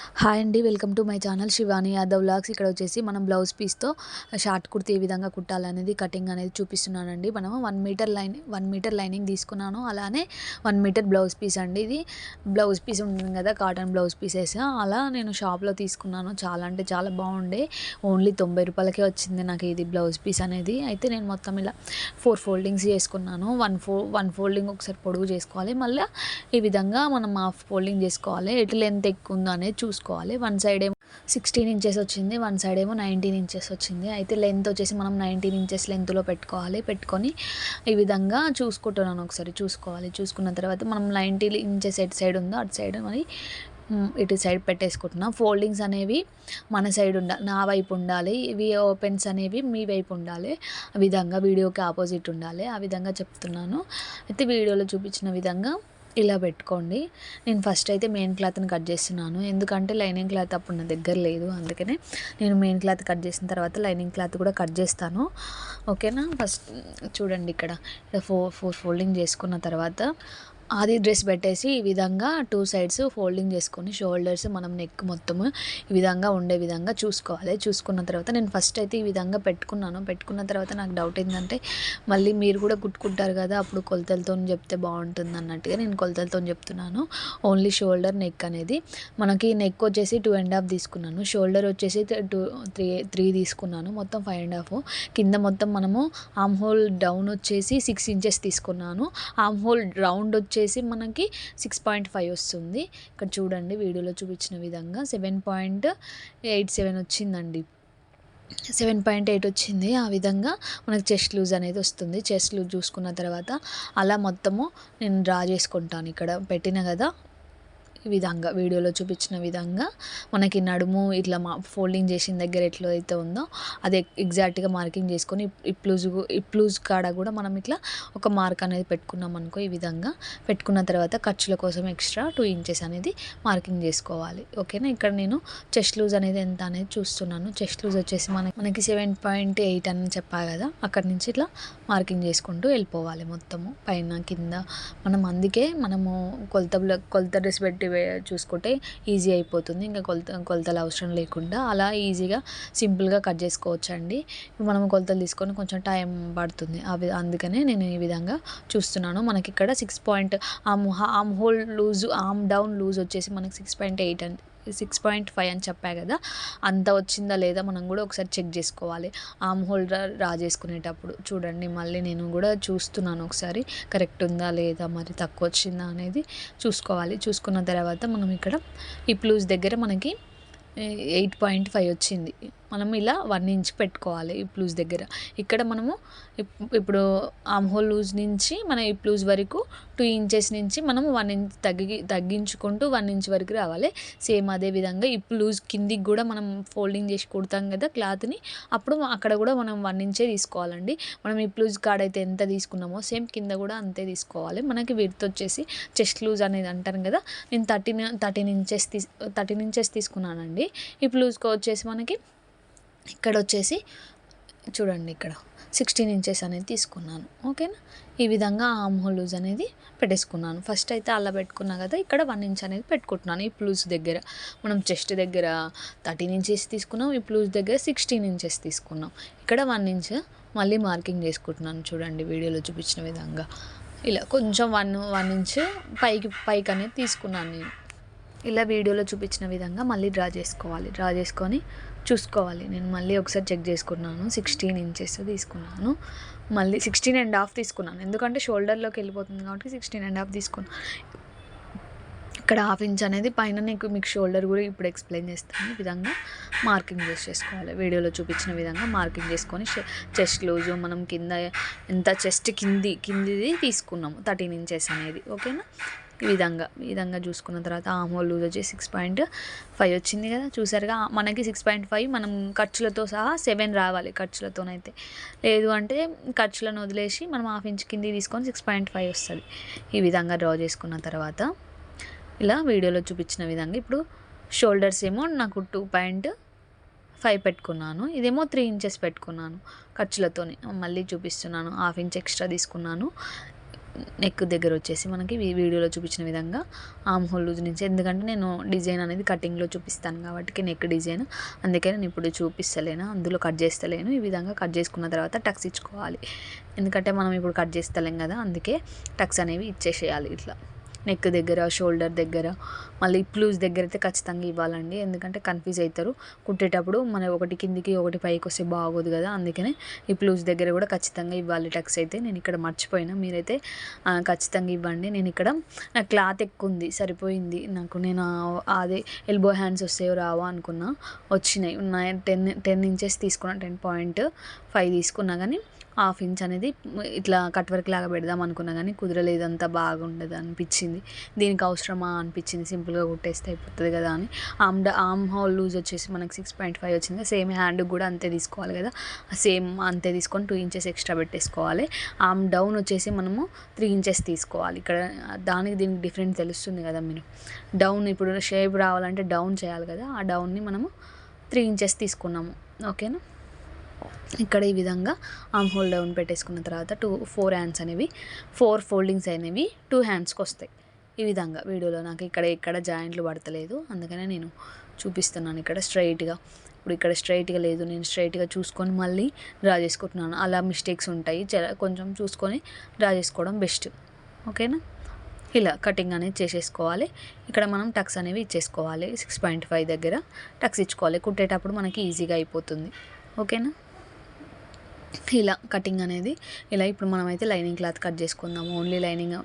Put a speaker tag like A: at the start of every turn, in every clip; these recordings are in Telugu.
A: హాయ్ అండి. Welcome to my channel Shivani Yadav vlogs. ఇక్కడ వచ్చేసి మనం బ్లౌజ్ పీస్‌తో షార్ట్ కుర్తీ ఏ విధంగా కుట్టాలనేది కటింగ్ అనేది చూపిస్తున్నానండి. మనం 1 మీటర్ లైనింగ్ తీసుకున్నాను. అలానే 1 మీటర్ బ్లౌజ్ పీస్ అండి. ఇది బ్లౌజ్ పీస్ ఉంటుంది కదా, కాటన్ బ్లౌజ్ పీసెస్ అలా నేను షాప్‌లో తీసుకున్నాను. చాలా అంటే చాలా బాగుండే. ఓన్లీ 90 రూపాయలకే వచ్చింది నాకు ఇది బ్లౌజ్ పీస్ అనేది. అయితే నేను మొత్తం ఇలా 4 ఫోల్డింగ్స్ చేసుకున్నాను. వన్ ఫోల్డింగ్ ఒకసారి పొడుగు చేసుకోవాలి. మళ్ళీ ఈ విధంగా మనం హాఫ్ ఫోల్డింగ్ చేసుకోవాలి. ఎటు లెంత్ ఎక్కువ ఉందో అనేది చూసుకోవాలి. వన్ సైడ్ ఏమో 16 ఇంచెస్ వచ్చింది, వన్ సైడ్ ఏమో 19 ఇంచెస్ వచ్చింది. అయితే లెంత్ వచ్చేసి మనం 19 ఇంచెస్ లెంత్లో పెట్టుకోవాలి. పెట్టుకొని ఈ విధంగా చూసుకుంటున్నాను, ఒకసారి చూసుకోవాలి. చూసుకున్న తర్వాత మనం 90 ఇంచెస్ ఎటు సైడ్ ఉందో అటు సైడ్ మరి ఇటు సైడ్ పెట్టేసుకుంటున్నాం. ఫోల్డింగ్స్ అనేవి మన సైడ్ నా వైపు ఉండాలి. ఇవి ఓపెన్స్ అనేవి మీ వైపు ఉండాలి. ఆ విధంగా వీడియోకి ఆపోజిట్ ఉండాలి. ఆ విధంగా చెప్తున్నాను. అయితే వీడియోలో చూపించిన విధంగా ఇలా పెట్టుకోండి. నేను ఫస్ట్ అయితే మెయిన్ క్లాత్ని కట్ చేస్తున్నాను. ఎందుకంటే లైనింగ్ క్లాత్ అప్పుడు నా దగ్గర లేదు. అందుకనే నేను మెయిన్ క్లాత్ కట్ చేసిన తర్వాత లైనింగ్ క్లాత్ కూడా కట్ చేస్తాను. ఓకేనా. ఫస్ట్ చూడండి, ఇక్కడ ఫోర్ ఫోల్డింగ్ చేసుకున్న తర్వాత ఆది డ్రెస్ పెట్టేసి ఈ విధంగా 2 సైడ్స్ ఫోల్డింగ్ చేసుకొని షోల్డర్స్ మనం నెక్ మొత్తము ఈ విధంగా ఉండే విధంగా చూసుకోవాలి. చూసుకున్న తర్వాత నేను ఫస్ట్ అయితే ఈ విధంగా పెట్టుకున్నాను. పెట్టుకున్న తర్వాత నాకు డౌట్ ఏంటంటే, మళ్ళీ మీరు కూడా కుట్టుకుంటారు కదా, అప్పుడు కొలతలతో చెప్తే బాగుంటుంది అన్నట్టుగా నేను కొలతలతో చెప్తున్నాను. ఓన్లీ షోల్డర్ నెక్ అనేది మనకి నెక్ వచ్చేసి 2.5 తీసుకున్నాను. షోల్డర్ వచ్చేసి 3 తీసుకున్నాను. మొత్తం 5.5. కింద మొత్తం మనము ఆర్మ్ హోల్ డౌన్ వచ్చేసి 6 ఇంచెస్ తీసుకున్నాను. ఆర్మ్ హోల్ రౌండ్ వచ్చేసి మనకి 6.5 వస్తుంది. ఇక్కడ చూడండి, వీడియోలో చూపించిన విధంగా 7.87 వచ్చిందండి. 7.8 వచ్చింది. ఆ విధంగా మనకి చెస్ట్ లూజ్ అనేది వస్తుంది. చెస్ట్ లూజ్ చూసుకున్న తర్వాత అలా మొత్తము నేను డ్రా చేసుకుంటాను. ఇక్కడ పెట్టిన కదా, ఈ విధంగా వీడియోలో చూపించిన విధంగా మనకి నడుము ఇట్లా ఫోల్డింగ్ చేసిన దగ్గర ఎట్లా అయితే ఉందో అది ఎగ్జాక్ట్గా మార్కింగ్ చేసుకొని ఇప్లూజ్ కాడ కూడా మనం ఇట్లా ఒక మార్క్ అనేది పెట్టుకున్నాం అనుకో. ఈ విధంగా పెట్టుకున్న తర్వాత ఖర్చుల కోసం ఎక్స్ట్రా 2 ఇంచెస్ అనేది మార్కింగ్ చేసుకోవాలి. ఓకేనా. ఇక్కడ నేను చెస్ట్ లూజ్ అనేది ఎంత అనేది చూస్తున్నాను. చెస్ట్ లూజ్ వచ్చేసి మనకి 7.8 అని చెప్పా కదా, అక్కడి నుంచి ఇట్లా మార్కింగ్ చేసుకుంటూ వెళ్ళిపోవాలి మొత్తము పైన కింద. అందుకే మనము కొలత డ్రెస్ పెట్టి చూసుకుంటే ఈజీ అయిపోతుంది. ఇంకా కొలతలు అవసరం లేకుండా అలా ఈజీగా సింపుల్గా కట్ చేసుకోవచ్చు అండి. మనం కొలతలు తీసుకొని కొంచెం టైం పడుతుంది. అందుకనే నేను ఈ విధంగా చూస్తున్నాను. మనకి ఇక్కడ 6 arm hole loose, arm down loose వచ్చేసి మనకి 6.8 అండి, 6.5 అని చెప్పా కదా, అంత వచ్చిందా లేదా మనం కూడా ఒకసారి చెక్ చేసుకోవాలి. ఆర్మ్ హోల్ డ్రా చేసుకునేటప్పుడు చూడండి, మళ్ళీ నేను కూడా చూస్తున్నాను ఒకసారి కరెక్ట్ ఉందా లేదా, మరి తక్కువ వచ్చిందా అనేది చూసుకోవాలి. చూసుకున్న తర్వాత మనం ఇక్కడ హిప్ లూజ్ దగ్గర మనకి 8.5 వచ్చింది. మనం ఇలా 1 ఇంచ్ పెట్టుకోవాలి హిప్ లూజ్ దగ్గర. ఇక్కడ మనము ఇప్పుడు ఆర్మ్ హోల్ లూజ్ నుంచి మన హిప్ లూజ్ వరకు 2 ఇంచెస్ నుంచి మనం 1 ఇంచ్ తగ్గించుకుంటూ 1 ఇంచ్ వరకు రావాలి. సేమ్ అదే విధంగా హిప్ లూజ్ కిందికి కూడా మనం ఫోల్డింగ్ చేసి కుడతాం కదా క్లాత్ని, అప్పుడు అక్కడ కూడా మనం 1 ఇంచే తీసుకోవాలండి. మనం హిప్ లూజ్ కాడైతే ఎంత తీసుకున్నామో సేమ్ కింద కూడా అంతే తీసుకోవాలి. మనకి విడ్త్ వచ్చేసి చెస్ట్ లూజ్ అనేది అంటాను కదా, నేను 13 ఇంచెస్ తీసుకున్నానండి. హిప్ లూజ్కి వచ్చేసి మనకి ఇక్కడ వచ్చేసి చూడండి, ఇక్కడ 16 ఇంచెస్ అనేది తీసుకున్నాను. ఓకేనా. ఈ విధంగా ఆర్మ్ హోల్ లూజ్ అనేది పెట్టేసుకున్నాను. ఫస్ట్ అయితే అలా పెట్టుకున్నా కదా, ఇక్కడ 1 ఇంచ్ అనేది పెట్టుకుంటున్నాను. హిప్ లూజ్ దగ్గర మనం చెస్ట్ దగ్గర 13 ఇంచెస్ తీసుకున్నాం, హిప్ లూజ్ దగ్గర 16 ఇంచెస్ తీసుకున్నాం. ఇక్కడ 1 ఇంచ్ మళ్ళీ మార్కింగ్ చేసుకుంటున్నాను. చూడండి, వీడియోలో చూపించిన విధంగా ఇలా కొంచెం 1 ఇంచ్ పైకి అనేది తీసుకున్నాను నేను. ఇలా వీడియోలో చూపించిన విధంగా మళ్ళీ డ్రా చేసుకోవాలి. డ్రా చేసుకొని చూసుకోవాలి. నేను మళ్ళీ ఒకసారి చెక్ చేసుకున్నాను. 16 ఇంచెస్ తీసుకున్నాను. మళ్ళీ 16.5 తీసుకున్నాను. ఎందుకంటే షోల్డర్లోకి వెళ్ళిపోతుంది కాబట్టి 16.5 తీసుకున్నాను. ఇక్కడ 1/2 ఇంచ్ అనేది పైన మీకు షోల్డర్ కూడా ఇప్పుడు ఎక్స్ప్లెయిన్ చేస్తాను. ఈ విధంగా మార్కింగ్ చేసుకోవాలి. వీడియోలో చూపించిన విధంగా మార్కింగ్ చేసుకొని చెస్ట్ లూజు మనం కింద ఎంత చెస్ట్ కిందిది తీసుకున్నాము 13 ఇంచెస్ అనేది. ఓకేనా. ఈ విధంగా చూసుకున్న తర్వాత ఆర్మ్ హోల్ లూజ్ వచ్చి 6.5 వచ్చింది కదా, చూసారుగా. మనకి 6.5 మనం ఖర్చులతో సహా 7 రావాలి. ఖర్చులతోనైతే లేదు అంటే ఖర్చులను వదిలేసి మనం 1/2 ఇంచ్ కింది తీసుకొని 6.5 వస్తుంది. ఈ విధంగా డ్రా చేసుకున్న తర్వాత ఇలా వీడియోలో చూపించిన విధంగా ఇప్పుడు షోల్డర్స్ ఏమో నాకు 2.5 పెట్టుకున్నాను. ఇదేమో 3 ఇంచెస్ పెట్టుకున్నాను ఖర్చులతోని. మళ్ళీ చూపిస్తున్నాను. 1/2 ఇంచ్ ఎక్స్ట్రా తీసుకున్నాను. నెక్ దగ్గర వచ్చేసి మనకి వీడియోలో చూపించిన విధంగా ఆర్మ్ హోల్ లూజ్ నుంచి, ఎందుకంటే నేను డిజైన్ అనేది కటింగ్లో చూపిస్తాను కాబట్టి నెక్ డిజైన్, అందుకే నేను ఇప్పుడు చూపిస్తలేను, అందులో కట్ చేస్తలేను. ఈ విధంగా కట్ చేసుకున్న తర్వాత టక్స్ ఇచ్చుకోవాలి, ఎందుకంటే మనం ఇప్పుడు కట్ చేస్తలేం కదా, అందుకే టక్స్ అనేవి ఇచ్చేసేయాలి. ఇట్లా నెక్ దగ్గర, షోల్డర్ దగ్గర, మళ్ళీ హిప్ లూజ్ దగ్గర అయితే ఖచ్చితంగా ఇవ్వాలండి, ఎందుకంటే కన్ఫ్యూజ్ అవుతారు కుట్టేటప్పుడు. మన ఒకటి కిందికి ఒకటి పైకి వస్తే బాగోదు కదా, అందుకనే హిప్ లూజ్ దగ్గర కూడా ఖచ్చితంగా ఇవ్వాలి టక్స్ అయితే. నేను ఇక్కడ మర్చిపోయినా, మీరైతే ఖచ్చితంగా ఇవ్వండి. నేను ఇక్కడ నాకు క్లాత్ ఎక్కువ ఉంది, సరిపోయింది నాకు. నేను అదే ఎల్బో హ్యాండ్స్ వస్తాయో రావా అనుకున్నా, వచ్చినాయి. 10 ఇంచెస్ తీసుకున్నా, 10.5 తీసుకున్నా, కానీ 1/2 ఇంచ్ అనేది ఇట్లా కట్ వర్క్ లాగా పెడదాం అనుకున్నా, కానీ కుదరలేదు, అంత బాగుండదు అనిపించింది. దీనికి అవసరమా అనిపించింది, సింపుల్గా కుట్టేస్తే అయిపోతుంది కదా అని. ఆర్మ్ హోల్ లూజ్ వచ్చేసి మనకి 6.5 వచ్చింది. సేమ్ హ్యాండ్కి కూడా అంతే తీసుకోవాలి కదా, సేమ్ అంతే తీసుకొని 2 ఇంచెస్ ఎక్స్ట్రా పెట్టేసుకోవాలి. ఆర్మ్ డౌన్ వచ్చేసి మనము 3 ఇంచెస్ తీసుకోవాలి. ఇక్కడ దీనికి డిఫరెంట్ తెలుస్తుంది కదా మీరు. డౌన్ ఇప్పుడు షేప్ రావాలంటే డౌన్ చేయాలి కదా, ఆ డౌన్ని మనము 3 ఇంచెస్ తీసుకున్నాము. ఓకేనా, ఇక్కడ ఈ విధంగా ఆర్మ్ హోల్ డౌన్ పెట్టేసుకున్న తర్వాత 4 హ్యాండ్స్ అనేవి, 4 ఫోల్డింగ్స్ అనేవి 2 హ్యాండ్స్కి వస్తాయి. ఈ విధంగా వీడియోలో నాకు ఇక్కడ జాయింట్లు పడతలేదు, అందుకనే నేను చూపిస్తున్నాను ఇక్కడ స్ట్రైట్గా. ఇప్పుడు ఇక్కడ స్ట్రైట్గా లేదు, నేను స్ట్రైట్గా చూసుకొని మళ్ళీ డ్రా చేసుకుంటున్నాను. అలా మిస్టేక్స్ ఉంటాయి, కొంచెం చూసుకొని డ్రా చేసుకోవడం బెస్ట్. ఓకేనా, ఇలా కటింగ్ అనేది చేసేసుకోవాలి. ఇక్కడ మనం టక్స్ అనేవి ఇచ్చేసుకోవాలి. 6.5 దగ్గర టక్స్ ఇచ్చుకోవాలి, కుట్టేటప్పుడు మనకి ఈజీగా అయిపోతుంది. ఓకేనా, ఇలా కటింగ్ అనేది ఇలా. ఇప్పుడు మనమైతే లైనింగ్ క్లాత్ కట్ చేసుకుందాము. ఓన్లీ లైనింగ్,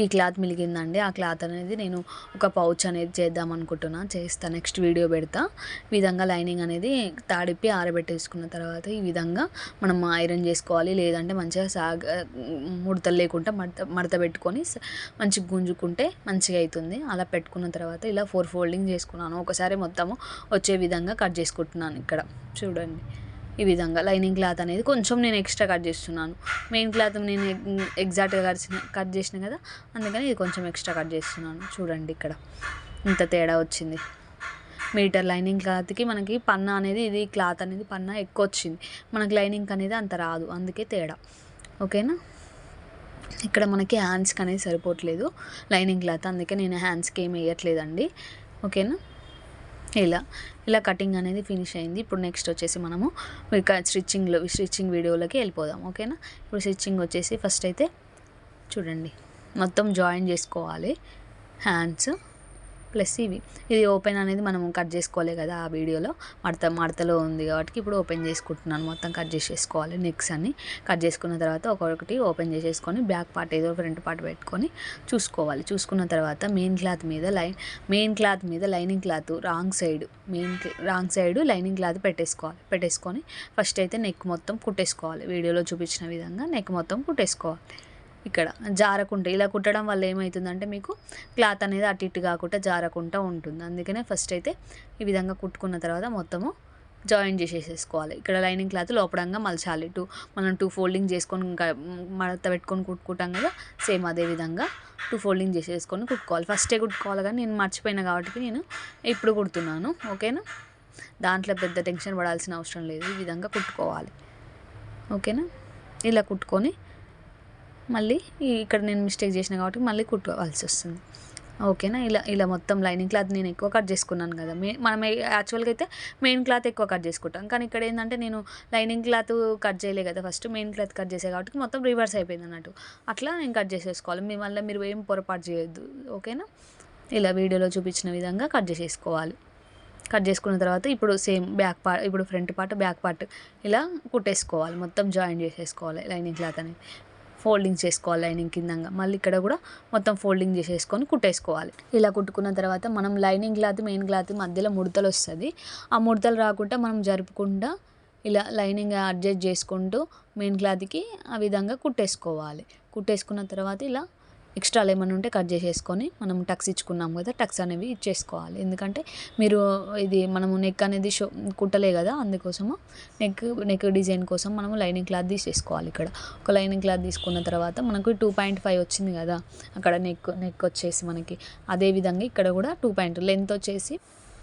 A: ఈ క్లాత్ మిలిగిందండి, ఆ క్లాత్ అనేది నేను ఒక పౌచ్ అనేది చేద్దాం అనుకుంటున్నా, చేస్తాను, నెక్స్ట్ వీడియో పెడతా. ఈ విధంగా లైనింగ్ అనేది తాడిపి ఆరబెట్టేసుకున్న తర్వాత ఈ విధంగా మనం ఐరన్ చేసుకోవాలి, లేదంటే మంచిగా ముడతలు లేకుండా మడత పెట్టుకొని మంచిగా గుంజుకుంటే మంచిగా అవుతుంది. అలా పెట్టుకున్న తర్వాత ఇలా 4 ఫోల్డింగ్ చేసుకున్నాను, ఒకసారి మొత్తము వచ్చే విధంగా కట్ చేసుకుంటున్నాను. ఇక్కడ చూడండి, ఈ విధంగా లైనింగ్ క్లాత్ అనేది కొంచెం నేను ఎక్స్ట్రా కట్ చేస్తున్నాను. మెయిన్ క్లాత్ నేను ఎగ్జాక్ట్గా కట్ చేసిన కదా, అందుకని ఇది కొంచెం ఎక్స్ట్రా కట్ చేస్తున్నాను. చూడండి ఇక్కడ ఇంత తేడా వచ్చింది. మీటర్ లైనింగ్ క్లాత్కి మనకి పన్నా అనేది, ఇది క్లాత్ అనేది పన్నా ఎక్కువ వచ్చింది, మనకి లైనింగ్ అనేది అంత రాదు, అందుకే తేడా. ఓకేనా, ఇక్కడ మనకి హ్యాండ్స్కి అనేది సరిపోవట్లేదు లైనింగ్ క్లాత్, అందుకే నేను హ్యాండ్స్కి ఏమి వేయట్లేదండి. ఓకేనా, ఇలా కటింగ్ అనేది ఫినిష్ అయింది. ఇప్పుడు నెక్స్ట్ వచ్చేసి మనము స్టిచ్చింగ్ వీడియోలోకి వెళ్ళిపోదాం. ఓకేనా, ఇప్పుడు స్టిచ్చింగ్ వచ్చేసి ఫస్ట్ అయితే చూడండి, మొత్తం జాయిన్ చేసుకోవాలి హ్యాండ్స్ ప్లస్ ఇది ఓపెన్ అనేది మనం కట్ చేసుకోవాలి కదా, ఆ వీడియోలో మడతలో ఉంది కాబట్టి ఇప్పుడు ఓపెన్ చేసుకుంటున్నాను. మొత్తం కట్ చేసేసుకోవాలి, నెక్స్ అన్ని కట్ చేసుకున్న తర్వాత ఒక్కొక్కటి ఓపెన్ చేసేసుకొని బ్యాక్ పార్ట్ ఏదో ఫ్రంట్ పార్ట్ పెట్టుకొని చూసుకోవాలి. చూసుకున్న తర్వాత మెయిన్ క్లాత్ మీద lining cloth wrong side lining cloth పెట్టేసుకొని ఫస్ట్ అయితే నెక్ మొత్తం కుట్టేసుకోవాలి. వీడియోలో చూపించిన విధంగా నెక్ మొత్తం కుట్టేసుకోవాలి. ఇక్కడ జారకుంటే, ఇలా కుట్టడం వల్ల ఏమవుతుందంటే మీకు క్లాత్ అనేది అటు ఇటు కాకుండా జారకుండా ఉంటుంది, అందుకనే ఫస్ట్ అయితే ఈ విధంగా కుట్టుకున్న తర్వాత మొత్తము జాయిన్ చేసేసుకోవాలి. ఇక్కడ లైనింగ్ క్లాత్ లోపడంగా మలచాలి. మనం 2 ఫోల్డింగ్ చేసుకొని మడత పెట్టుకొని కుట్టుకుంటాం కదా, సేమ్ అదే విధంగా 2 ఫోల్డింగ్ చేసేసుకొని కుట్టుకోవాలి. ఫస్టే కుట్టుకోవాలి, కానీ నేను మర్చిపోయినా కాబట్టి నేను ఇప్పుడు కుడుతున్నాను. ఓకేనా, దాంట్లో పెద్ద టెన్షన్ పడాల్సిన అవసరం లేదు, ఈ విధంగా కుట్టుకోవాలి. ఓకేనా, ఇలా కుట్టుకొని మళ్ళీ ఇక్కడ నేను మిస్టేక్ చేసిన కాబట్టి మళ్ళీ కుట్టుకోవాల్సి వస్తుంది. ఓకేనా, ఇలా మొత్తం లైనింగ్ క్లాత్ నేను ఎక్కువ కట్ చేసుకున్నాను కదా, మనం యాక్చువల్గా అయితే మెయిన్ క్లాత్ ఎక్కువ కట్ చేసుకుంటాం, కానీ ఇక్కడ ఏంటంటే నేను లైనింగ్ క్లాత్ కట్ చేయలే కదా, ఫస్ట్ మెయిన్ క్లాత్ కట్ చేసే కాబట్టి మొత్తం రివర్స్ అయిపోయింది అన్నట్టు. అట్లా నేను కట్ చేసేసుకోవాలి, మళ్ళీ మీరు ఏం పొరపాటు చేయొద్దు. ఓకేనా, ఇలా వీడియోలో చూపించిన విధంగా కట్ చేసేసుకోవాలి. కట్ చేసుకున్న తర్వాత ఇప్పుడు సేమ్ ఇప్పుడు ఫ్రంట్ పార్ట్ బ్యాక్ పార్ట్ ఇలా కుట్టేసుకోవాలి, మొత్తం జాయిన్ చేసేసుకోవాలి. లైనింగ్ క్లాత్ అనేది ఫోల్డింగ్ చేసుకోవాలి లైనింగ్ కిందంగా, మళ్ళీ ఇక్కడ కూడా మొత్తం ఫోల్డింగ్ చేసేసుకొని కుట్టేసుకోవాలి. ఇలా కుట్టుకున్న తర్వాత మనం లైనింగ్ క్లాత్ మెయిన్ క్లాత్ మధ్యలో ముడతలు వస్తుంది, ఆ ముడతలు రాకుండా మనం జరుపుకుంటా ఇలా లైనింగ్ అడ్జస్ట్ చేసుకుంటూ మెయిన్ క్లాత్కి ఆ విధంగా కుట్టేసుకోవాలి. కుట్టేసుకున్న తర్వాత ఇలా ఎక్స్ట్రాలు ఏమైనా ఉంటే కట్ చేసేసుకొని మనం టక్స్ ఇచ్చుకున్నాం కదా, టక్స్ అనేవి ఇచ్చేసుకోవాలి. ఎందుకంటే మీరు మనము నెక్ అనేది కుట్టలే కదా, అందుకోసము నెక్ డిజైన్ కోసం మనము లైనింగ్ క్లాత్ తీసేసుకోవాలి. ఇక్కడ ఒక లైనింగ్ క్లాత్ తీసుకున్న తర్వాత మనకు 2.5 వచ్చింది కదా, అక్కడ నెక్ వచ్చేసి మనకి అదేవిధంగా ఇక్కడ కూడా 2 లెంత్ వచ్చేసి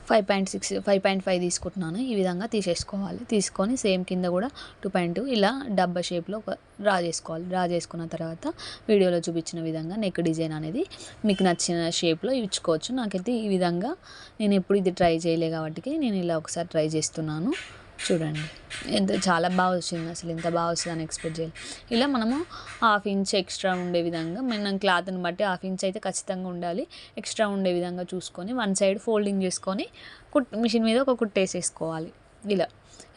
A: 5.5 తీసుకుంటున్నాను. ఈ విధంగా తీసేసుకోవాలి. తీసుకొని సేమ్ కింద కూడా 2.2 ఇలా డబ్బా షేప్లో డ్రా చేసుకోవాలి. డ్రా చేసుకున్న తర్వాత వీడియోలో చూపించిన విధంగా నెక్ డిజైన్ అనేది మీకు నచ్చిన షేప్లో ఇచ్చుకోవచ్చు. నాకైతే ఈ విధంగా నేను ఎప్పుడు ఇది ట్రై చేయలే కాబట్టి నేను ఇలా ఒకసారి ట్రై చేస్తున్నాను. చూడండి చాలా బాగా వచ్చింది. అసలు ఎంత బాగా వస్తుందని ఎక్స్పెక్ట్ చేయాలి. ఇలా మనము 1/2 ఇంచ్ ఎక్స్ట్రా ఉండే విధంగా మనం క్లాత్ని బట్టి 1/2 ఇంచ్ అయితే ఖచ్చితంగా ఉండాలి. ఎక్స్ట్రా ఉండే విధంగా చూసుకొని వన్ సైడ్ ఫోల్డింగ్ చేసుకొని మిషన్ మీద ఒక కుట్టేసేసుకోవాలి ఇలా.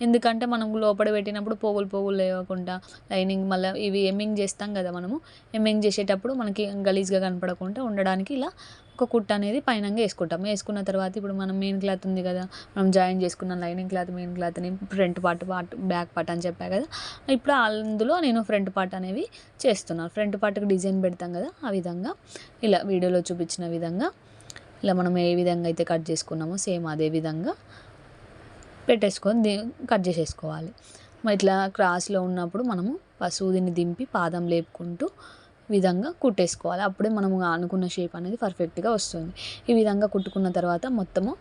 A: ఎందుకంటే మనం లోపల పెట్టినప్పుడు పోగులు లేకుండా లైనింగ్ మళ్ళీ ఇవి ఎమ్మింగ్ చేస్తాం కదా, మనము ఎమ్మింగ్ చేసేటప్పుడు మనకి గలీజ్గా కనపడకుండా ఉండడానికి ఇలా ఒక కుట్ట అనేది పైనంగా వేసుకుంటాం. వేసుకున్న తర్వాత ఇప్పుడు మనం మెయిన్ క్లాత్ ఉంది కదా, మనం జాయిన్ చేసుకున్న లైనింగ్ క్లాత్ మెయిన్ క్లాత్ని ఫ్రంట్ పార్ట్ బ్యాక్ పార్ట్ అని చెప్పా కదా, ఇప్పుడు అందులో నేను ఫ్రంట్ పార్ట్ అనేవి చేస్తున్నాను. ఫ్రంట్ పార్ట్కి డిజైన్ పెడతాం కదా, ఆ విధంగా ఇలా వీడియోలో చూపించిన విధంగా ఇలా మనం ఏ విధంగా అయితే కట్ చేసుకున్నామో సేమ్ అదే విధంగా పెట్టేసుకొని కట్ చేసేసుకోవాలి. ఇట్లా క్రాస్లో ఉన్నప్పుడు మనము సూదిని దింపి పాదం లేపుకుంటూ విధంగా కుట్టేసుకోవాలి. అప్పుడే మనము అనుకున్న షేప్ అనేది పర్ఫెక్ట్గా వస్తుంది. ఈ విధంగా కుట్టుకున్న తర్వాత మొత్తము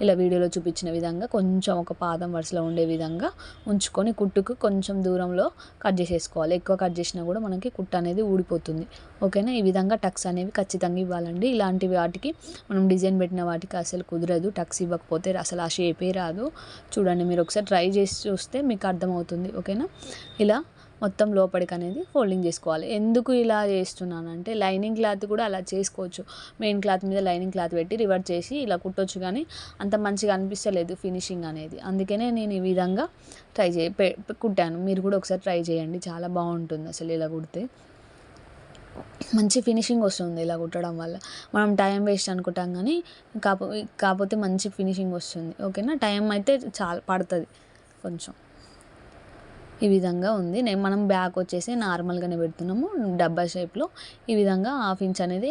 A: ఇలా వీడియోలో చూపించిన విధంగా కొంచెం ఒక పాదం వరుసలో ఉండే విధంగా ఉంచుకొని కుట్టుకు కొంచెం దూరంలో కట్ చేసేసుకోవాలి. ఎక్కువ కట్ చేసినా కూడా మనకి కుట్టు అనేది ఊడిపోతుంది. ఓకేనా. ఈ విధంగా టక్స్ అనేవి ఖచ్చితంగా ఇవ్వాలండి. ఇలాంటి వాటికి మనం డిజైన్ పెట్టిన వాటికి అసలు కుదరదు. టక్స్ ఇవ్వకపోతే అసలు ఆ షేపే రాదు. చూడండి, మీరు ఒకసారి ట్రై చేసి చూస్తే మీకు అర్థమవుతుంది. ఓకేనా. ఇలా మొత్తం లోపలికి అనేది ఫోల్డింగ్ చేసుకోవాలి. ఎందుకు ఇలా చేస్తున్నానంటే లైనింగ్ క్లాత్ కూడా అలా చేసుకోవచ్చు. మెయిన్ క్లాత్ మీద లైనింగ్ క్లాత్ పెట్టి రివర్స్ చేసి ఇలా కుట్టొచ్చు, కానీ అంత మంచిగా అనిపిస్తలేదు ఫినిషింగ్ అనేది. అందుకనే నేను ఈ విధంగా కుట్టాను. మీరు కూడా ఒకసారి ట్రై చేయండి, చాలా బాగుంటుంది. అసలు ఇలా కుడితే మంచి ఫినిషింగ్ వస్తుంది. ఇలా కుట్టడం వల్ల మనం టైం వేస్ట్ అనుకుంటాం, కానీ కాకపోతే మంచి ఫినిషింగ్ వస్తుంది. ఓకేనా. టైం అయితే చాలా పడుతుంది కొంచెం. ఈ విధంగా ఉంది. మనం బ్యాక్ వచ్చేసి నార్మల్గానే పెడుతున్నాము డబ్బా షేప్లో. ఈ విధంగా 1/2 ఇంచ్ అనేది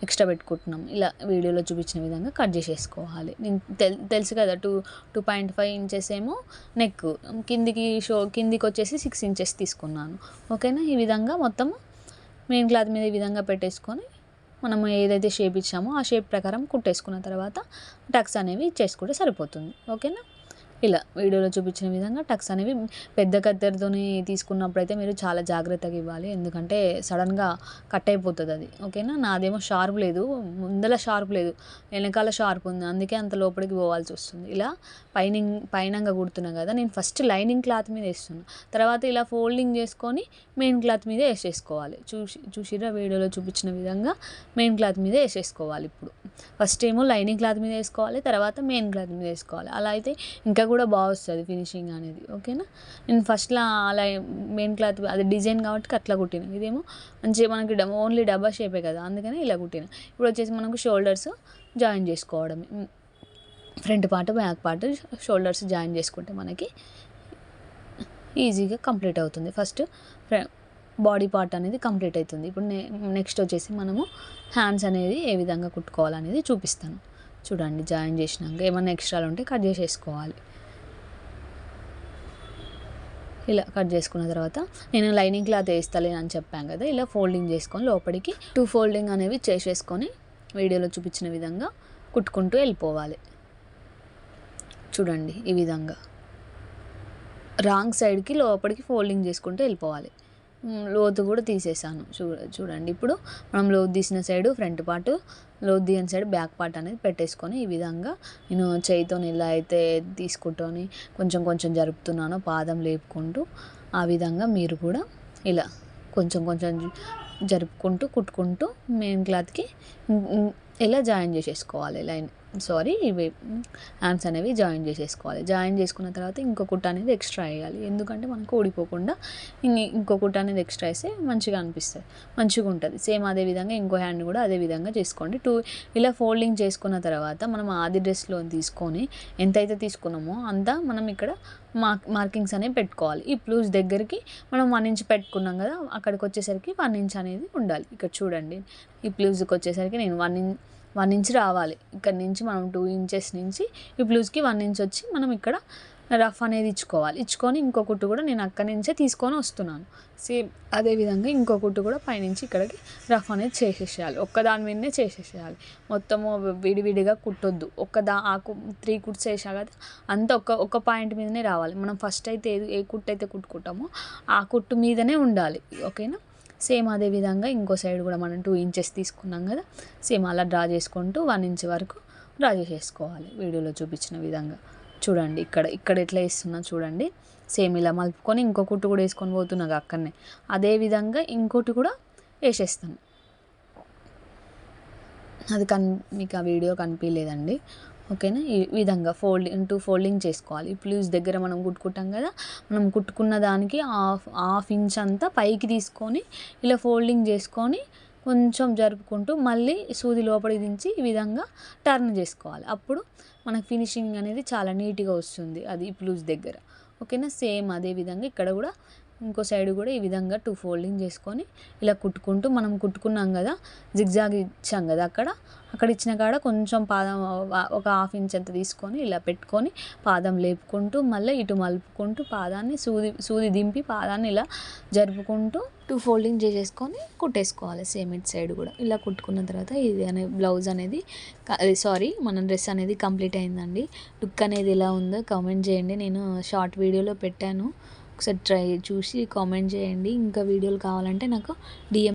A: ఎక్స్ట్రా పెట్టుకుంటున్నాం. ఇలా వీడియోలో చూపించిన విధంగా కట్ చేసేసుకోవాలి. నేను తెలుసు కదా 2.5 ఇంచెస్ ఏమో నెక్, కిందికి వచ్చేసి 6 ఇంచెస్ తీసుకున్నాను. ఓకేనా. ఈ విధంగా మొత్తం మెయిన్ క్లాత్ మీద ఈ విధంగా పెట్టేసుకొని మనం ఏదైతే షేప్ ఇచ్చామో ఆ షేప్ ప్రకారం కుట్టేసుకున్న తర్వాత టక్స్ అనేవి ఇచ్చేసుకుంటే సరిపోతుంది. ఓకేనా. ఇలా వీడియోలో చూపించిన విధంగా టక్స్ అనేవి పెద్ద కత్తెరతోని తీసుకున్నప్పుడు అయితే మీరు చాలా జాగ్రత్తగా ఇవ్వాలి. ఎందుకంటే సడన్గా కట్ అయిపోతుంది అది. ఓకేనా. నాదేమో షార్ప్ లేదు, ముందల షార్ప్ లేదు, వెనకాల షార్ప్ ఉంది, అందుకే అంత లోపలికి పోవాల్సి వస్తుంది. ఇలా పైనంగా కుడుతున్నా కదా, నేను ఫస్ట్ లైనింగ్ క్లాత్ మీద వేస్తున్నా, తర్వాత ఇలా ఫోల్డింగ్ చేసుకొని మెయిన్ క్లాత్ మీద వేసేసుకోవాలి. చూసిరా వీడియోలో చూపించిన విధంగా మెయిన్ క్లాత్ మీద వేసేసుకోవాలి. ఇప్పుడు ఫస్ట్ ఏమో లైనింగ్ క్లాత్ మీద వేసుకోవాలి, తర్వాత మెయిన్ క్లాత్ మీద వేసుకోవాలి. అలా అయితే ఇంకా కూడా బాగా వస్తుంది ఫినిషింగ్ అనేది. ఓకేనా. నేను ఫస్ట్లో అలా మెయిన్ క్లాత్ అది డిజైన్ కాబట్టి అట్లా కుట్టిన, ఇదేమో మంచిగా మనకి ఓన్లీ డబ్బా షేపే కదా, అందుకని ఇలా కుట్టిన. ఇప్పుడు వచ్చేసి మనకు షోల్డర్స్ జాయిన్ చేసుకోవడమే. Front part back part shoulders join చేసుకుంటే మనకి ఈజీగా కంప్లీట్ అవుతుంది. ఫస్ట్ బాడీ పార్ట్ అనేది కంప్లీట్ అవుతుంది. ఇప్పుడు నెక్స్ట్ వచ్చేసి మనము హ్యాండ్స్ అనేది ఏ విధంగా కుట్టుకోవాలనేది చూపిస్తాను. చూడండి, జాయిన్ చేసినాక ఏమైనా ఎక్స్ట్రాలు ఉంటే కట్ చేసేసుకోవాలి. ఇలా కట్ చేసుకున్న తర్వాత నేను లైనింగ్ క్లాత్ వేస్తలేను అని చెప్పాను కదా, ఇలా ఫోల్డింగ్ చేసుకొని లోపలికి 2 ఫోల్డింగ్ అనేవి చేసేసుకొని వీడియోలో చూపించిన విధంగా కుట్టుకుంటూ వెళ్ళిపోవాలి. చూడండి, ఈ విధంగా రాంగ్ సైడ్కి లోపలికి ఫోల్డింగ్ చేసుకుంటూ వెళ్ళిపోవాలి. లోతు కూడా తీసేసాను. చూడండి, ఇప్పుడు మనం లోతు తీసిన సైడు ఫ్రంట్ పార్ట్, లోతు తీసిన సైడ్ బ్యాక్ పార్ట్ అనేది పెట్టేసుకొని ఈ విధంగా నేను చేయితో ఇలా అయితే తీసుకుంటూని కొంచెం కొంచెం జరుపుతున్నాను, పాదం లేపుకుంటూ. ఆ విధంగా మీరు కూడా ఇలా కొంచెం కొంచెం జరుపుకుంటూ కుట్టుకుంటూ మెయిన్ క్లాత్కి ఇలా జాయిన్ చేసేసుకోవాలి. ఇవి హ్యాండ్స్ అనేవి జాయిన్ చేసేసుకోవాలి. జాయిన్ చేసుకున్న తర్వాత ఇంకో కుట్ట అనేది ఎక్స్ట్రా వేయాలి. ఎందుకంటే మనకు ఊడిపోకుండా ఇంకో కుట్ట అనేది ఎక్స్ట్రా వేస్తే మంచిగా అనిపిస్తుంది, మంచిగా ఉంటుంది. సేమ్ అదే విధంగా ఇంకో హ్యాండ్ కూడా అదే విధంగా చేసుకోండి. ఇలా ఫోల్డింగ్ చేసుకున్న తర్వాత మనం ఆది డ్రెస్లో తీసుకొని ఎంతైతే తీసుకున్నామో అంతా మనం ఇక్కడ మార్కింగ్స్ అనేవి పెట్టుకోవాలి. ఈ ప్లూస్ దగ్గరికి మనం 1 ఇంచ్ పెట్టుకున్నాం కదా, అక్కడికి వచ్చేసరికి 1 ఇంచ్ అనేది ఉండాలి. ఇక్కడ చూడండి, ఈ ప్లూస్కి వచ్చేసరికి నేను 1 ఇంచ్ రావాలి. ఇక్కడ నుంచి మనం 2 ఇంచెస్ నుంచి ఈ ప్లూస్కి 1 ఇంచ్ వచ్చి మనం ఇక్కడ రఫ్ అనేది ఇచ్చుకొని ఇంకో కుట్టు కూడా నేను అక్కడి నుంచే తీసుకొని వస్తున్నాను. సేమ్ అదేవిధంగా ఇంకో కుట్టు కూడా పైనుంచి ఇక్కడికి రఫ్ అనేది చేసేసేయాలి. ఒక్కదాని మీదనే చేసేసేయాలి. మొత్తము విడివిడిగా కుట్టొద్దు. ఆకు 3 కుట్స్ వేసా కదా, అంతా ఒక పాయింట్ మీదనే రావాలి. మనం ఫస్ట్ అయితే ఏ కుట్టు అయితే కుట్టుకుంటామో ఆ కుట్టు మీదనే ఉండాలి. ఓకేనా. సేమ్ అదే విధంగా ఇంకో సైడ్ కూడా మనం 2 ఇంచెస్ తీసుకున్నాం కదా, సేమ్ అలా డ్రా చేసుకుంటూ 1 ఇంచ్ వరకు డ్రా చేసేసుకోవాలి. వీడియోలో చూపించిన విధంగా చూడండి. ఇక్కడ ఎట్లా వేస్తున్నా చూడండి. సేమ్ ఇలా మలుపుకొని ఇంకో కుట్టు కూడా వేసుకొని పోతున్నాగా అక్కడనే, అదే విధంగా ఇంకోటి కూడా వేసేస్తాను. అది మీకు ఆ వీడియో కనిపించలేదండి. ఓకేనా. ఈ విధంగా ఫోల్డింగ్ చేసుకోవాలి. ఇప్పుడు లూజ్ దగ్గర మనం కుట్టుకుంటాం కదా, మనం కుట్టుకున్న దానికి హాఫ్ ఇంచ్ అంతా పైకి తీసుకొని ఇలా ఫోల్డింగ్ చేసుకొని కొంచెం జరుపుకుంటూ మళ్ళీ సూది లోపలికి దించి ఈ విధంగా టర్న్ చేసుకోవాలి. అప్పుడు మనకు ఫినిషింగ్ అనేది చాలా నీట్గా వస్తుంది అది ఇప్పుడు లూజ్ దగ్గర. ఓకేనా. సేమ్ అదే విధంగా ఇక్కడ కూడా ఇంకో సైడ్ కూడా ఈ విధంగా 2 ఫోల్డింగ్ చేసుకొని ఇలా కుట్టుకుంటూ మనం కుట్టుకున్నాం కదా, జిగ్జాగ్ ఇచ్చాం కదా, అక్కడ ఇచ్చిన కాడ కొంచెం పాదం ఒక హాఫ్ ఇంచ్ అంత తీసుకొని ఇలా పెట్టుకొని పాదం లేపుకుంటూ మళ్ళీ ఇటు మలుపుకుంటూ పాదాన్ని సూది దింపి పాదాన్ని ఇలా జరుపుకుంటూ 2 ఫోల్డింగ్ చేసేసుకొని కుట్టేసుకోవాలి. సేమ్ ఇటు సైడ్ కూడా ఇలా కుట్టుకున్న తర్వాత బ్లౌజ్ అనేది మన డ్రెస్ అనేది కంప్లీట్ అయిందండి. లుక్ అనేది ఎలా ఉందో కామెంట్ చేయండి. నేను షార్ట్ వీడియోలో పెట్టాను, ఒకసారి చూసి కామెంట్ చేయండి. ఇంకా వీడియోలు కావాలంటే నాకు DM